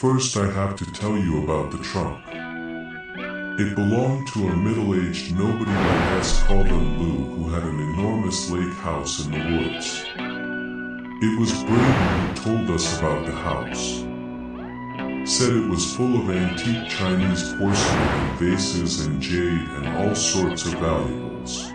first I have to tell you about the trunk. It belonged to a middle-aged nobody like us called Lou, who had an enormous lake house in the woods. It was Braden who told us about the house. Said it was full of antique Chinese porcelain and vases and jade and all sorts of valuables.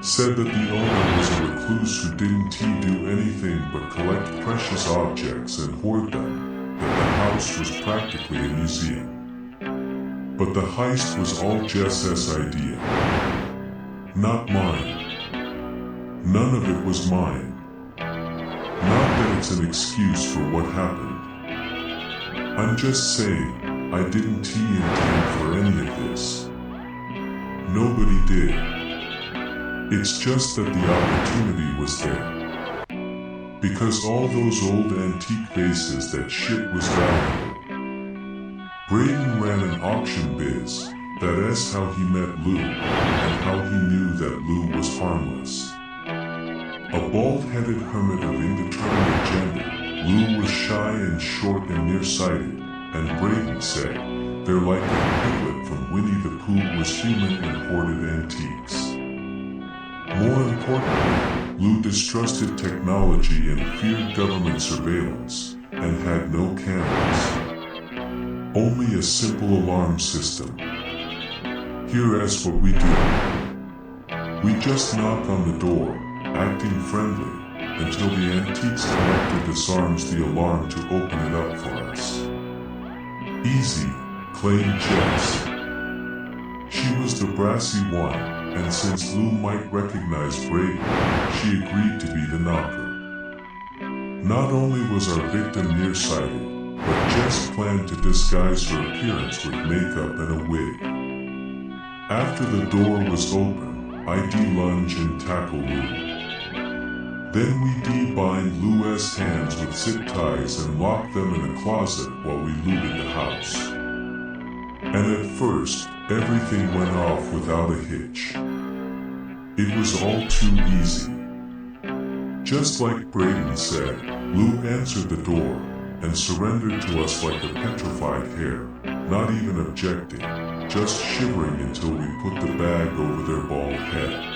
Said that the owner was a recluse who didn't do anything but collect precious objects and hoard them, that the house was practically a museum. But the heist was all Jess's idea. Not mine. None of it was mine. Not that it's an excuse for what happened. I'm just saying, I didn't intend for any of this. Nobody did. It's just that the opportunity was there. Because all those old antique vases, that shit was valuable. Braden ran an auction biz, that's how he met Lou, and how he knew that Lou was harmless. A bald-headed hermit of indeterminate gender, Lou was shy and short and nearsighted, and Braden said, they're like a piglet from Winnie the Pooh was human and hoarded antiques. More importantly, Lou distrusted technology and feared government surveillance, and had no cameras. Only a simple alarm system. Here's what we do. We just knock on the door, acting friendly, until the antiques collector disarms the alarm to open it up for us. Easy, claimed Jess. She was the brassy one, and since Lou might recognize Braden, she agreed to be the knocker. Not only was our victim nearsighted, but Jess planned to disguise her appearance with makeup and a wig. After the door was open, I lunge and tackle Lou. Then we bind Lou's hands with zip ties and lock them in a closet while we looted the house. And at first, everything went off without a hitch. It was all too easy. Just like Braden said, Lou answered the door, and surrendered to us like a petrified hare, not even objecting, just shivering until we put the bag over their bald head.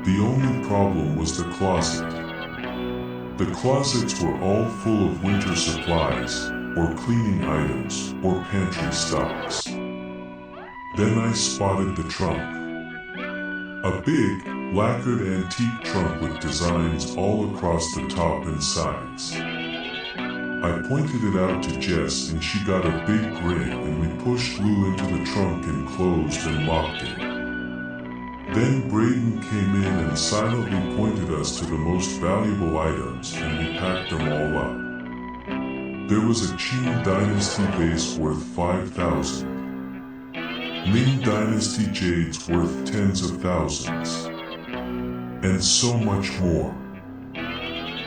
The only problem was the closet. The closets were all full of winter supplies, or cleaning items, or pantry stocks. Then I spotted the trunk. A big, lacquered antique trunk with designs all across the top and sides. I pointed it out to Jess and she got a big grin, and we pushed Lou into the trunk and closed and locked it. Then Braden came in and silently pointed us to the most valuable items, and we packed them all up. There was a Qing Dynasty vase worth 5,000. Ming Dynasty jades worth tens of thousands. And so much more.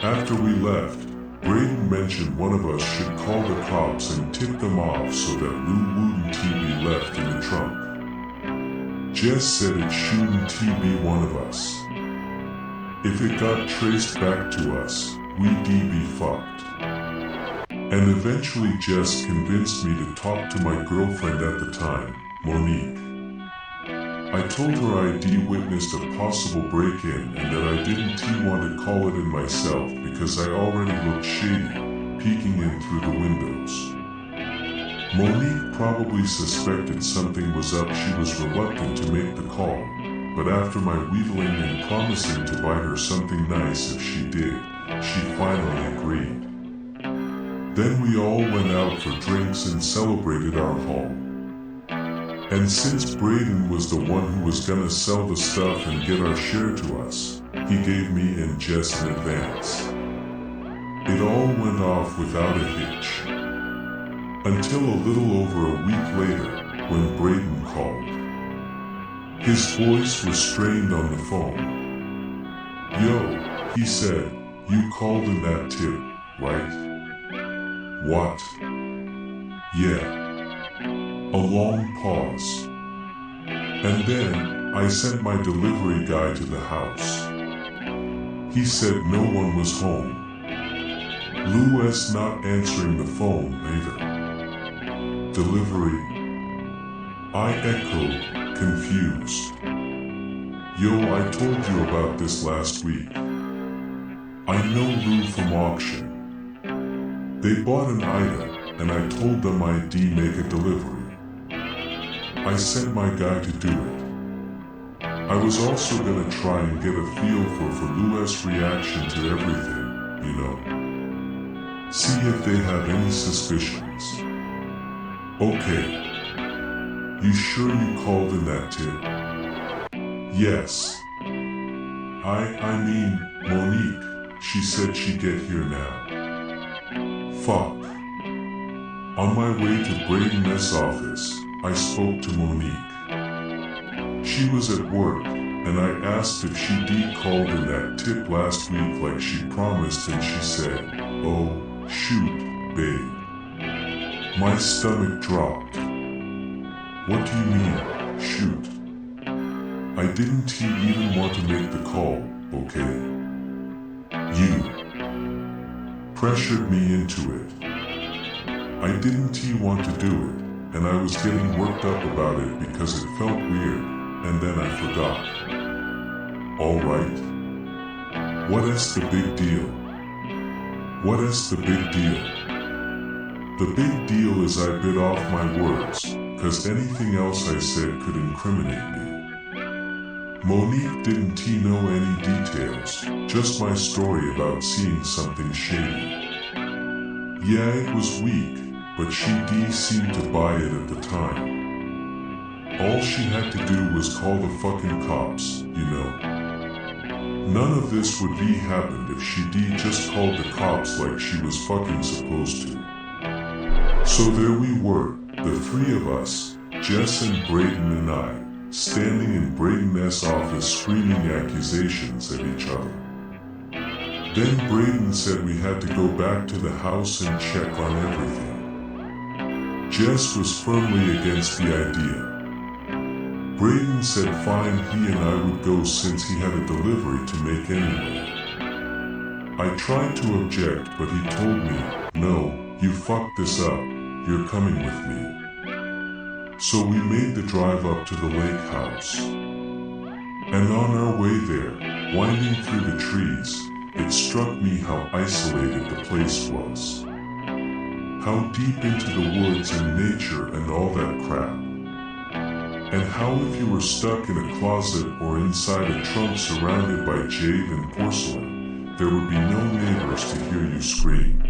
After we left, Braden mentioned one of us should call the cops and tip them off so that Lou wouldn't be left in the trunk. Jess said it shouldn't be one of us. If it got traced back to us, we'd be fucked. And eventually Jess convinced me to talk to my girlfriend at the time, Monique. I told her I'd witnessed a possible break-in and that I didn't want to call it in myself because I already looked shady, peeking in through the windows. Monique probably suspected something was up. She was reluctant to make the call, but after my wheedling and promising to buy her something nice if she did, she finally agreed. Then we all went out for drinks and celebrated our haul. And since Braden was the one who was gonna sell the stuff and get our share to us, he gave me and Jess an advance. It all went off without a hitch. Until a little over a week later, when Braden called. His voice was strained on the phone. Yo, he said, you called in that tip, right? What? Yeah. A long pause. And then, I sent my delivery guy to the house. He said no one was home. Louis not answering the phone either. Delivery? I echoed, confused. Yo, I told you about this last week. I know Lou from auction. They bought an item, and I told them I'd make a delivery. I sent my guy to do it. I was also gonna try and get a feel for Louis' reaction to everything, you know. See if they have any suspicions. Okay. You sure you called in that tip? Yes. I mean, Monique, she said she'd get here now. Fuck. On my way to Braden's office, I spoke to Monique. She was at work, and I asked if she'd called in that tip last week like she promised, and she said, oh, shoot, babe. My stomach dropped. What do you mean, shoot? I didn't even want to make the call, okay? You pressured me into it. I didn't want to do it, and I was getting worked up about it because it felt weird, and then I forgot. Alright. What is the big deal? What is the big deal? The big deal is I bit off my words, cause anything else I said could incriminate me. Monique didn't know any details, just my story about seeing something shady. Yeah, it was weak, but she seemed to buy it at the time. All she had to do was call the fucking cops, you know. None of this would be happened if she just called the cops like she was fucking supposed to. So there we were, the three of us, Jess and Braden and I, standing in Braden's office screaming accusations at each other. Then Braden said we had to go back to the house and check on everything. Jess was firmly against the idea. Braden said fine, he and I would go since he had a delivery to make anyway. I tried to object, but he told me, no, you fucked this up, you're coming with me. So we made the drive up to the lake house. And on our way there, winding through the trees, it struck me how isolated the place was. How deep into the woods and nature and all that crap. And how if you were stuck in a closet or inside a trunk surrounded by jade and porcelain, there would be no neighbors to hear you scream.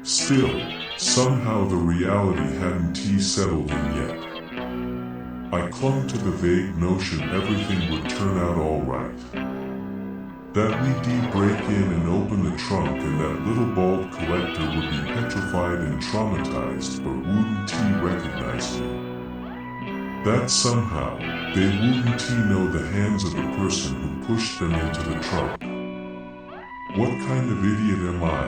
Still, somehow the reality hadn't settled in yet. I clung to the vague notion everything would turn out alright. That we'd break in and open the trunk and that little bald collector would be petrified and traumatized but wouldn't recognize me. That somehow, they wouldn't know the hands of the person who pushed them into the trunk. What kind of idiot am I,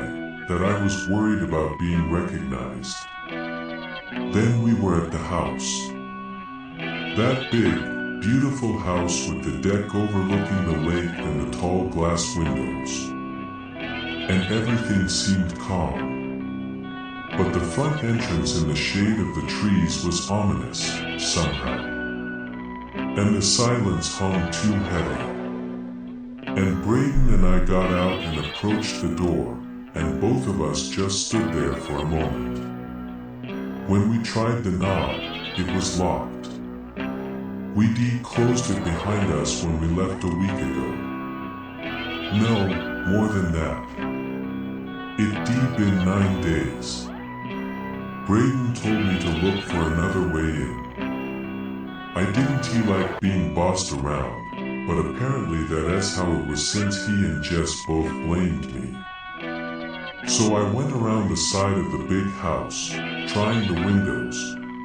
that I was worried about being recognized? Then we were at the house. That big, beautiful house with the deck overlooking the lake and the tall glass windows. And everything seemed calm. But the front entrance in the shade of the trees was ominous, somehow. And the silence hung too heavy. And Braden and I got out and approached the door, and both of us just stood there for a moment. When we tried the knob, it was locked. We closed it behind us when we left a week ago. No, more than that. It been 9 days. Braden told me to look for another way in. I didn't like being bossed around, but apparently that's how it was since he and Jess both blamed me. So I went around the side of the big house, trying the windows,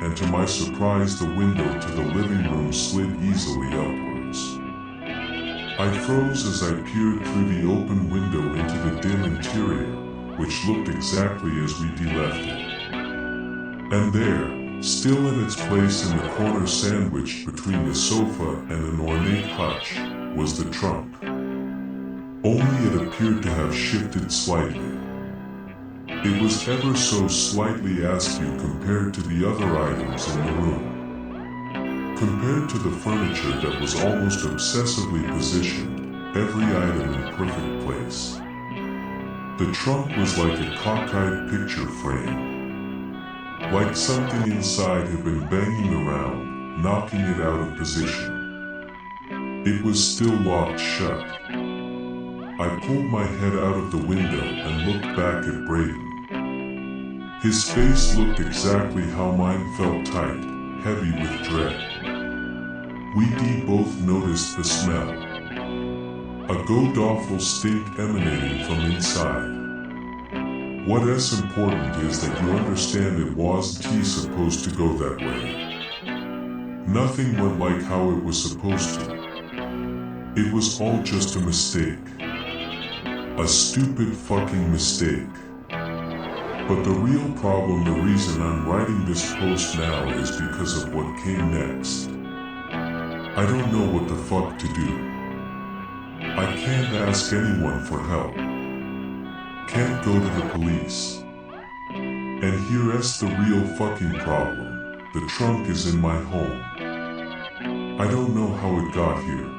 and to my surprise the window to the living room slid easily upwards. I froze as I peered through the open window into the dim interior, which looked exactly as we'd left it. And there, still in its place in the corner sandwiched between the sofa and an ornate hutch, was the trunk. Only it appeared to have shifted slightly. It was ever so slightly askew compared to the other items in the room. Compared to the furniture that was almost obsessively positioned, every item in perfect place. The trunk was like a cockeyed picture frame. Like something inside had been banging around, knocking it out of position. It was still locked shut. I pulled my head out of the window and looked back at Braden. His face looked exactly how mine felt, tight, heavy with dread. We both noticed the smell. A god-awful stink emanating from inside. What is important is that you understand it wasn't supposed to go that way. Nothing went like how it was supposed to. It was all just a mistake. A stupid fucking mistake. But the real problem, the reason I'm writing this post now, is because of what came next. I don't know what the fuck to do. I can't ask anyone for help. Can't go to the police. And here's the real fucking problem. The trunk is in my home. I don't know how it got here.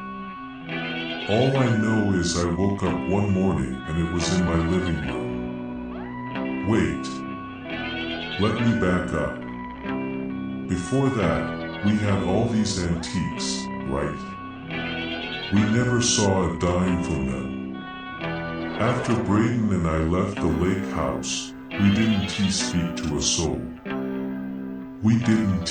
All I know is I woke up one morning and it was in my living room. Wait. Let me back up. Before that, we had all these antiques, right? We never saw a dime from them. After Braden and I left the lake house, we didn't speak to a soul. We didn't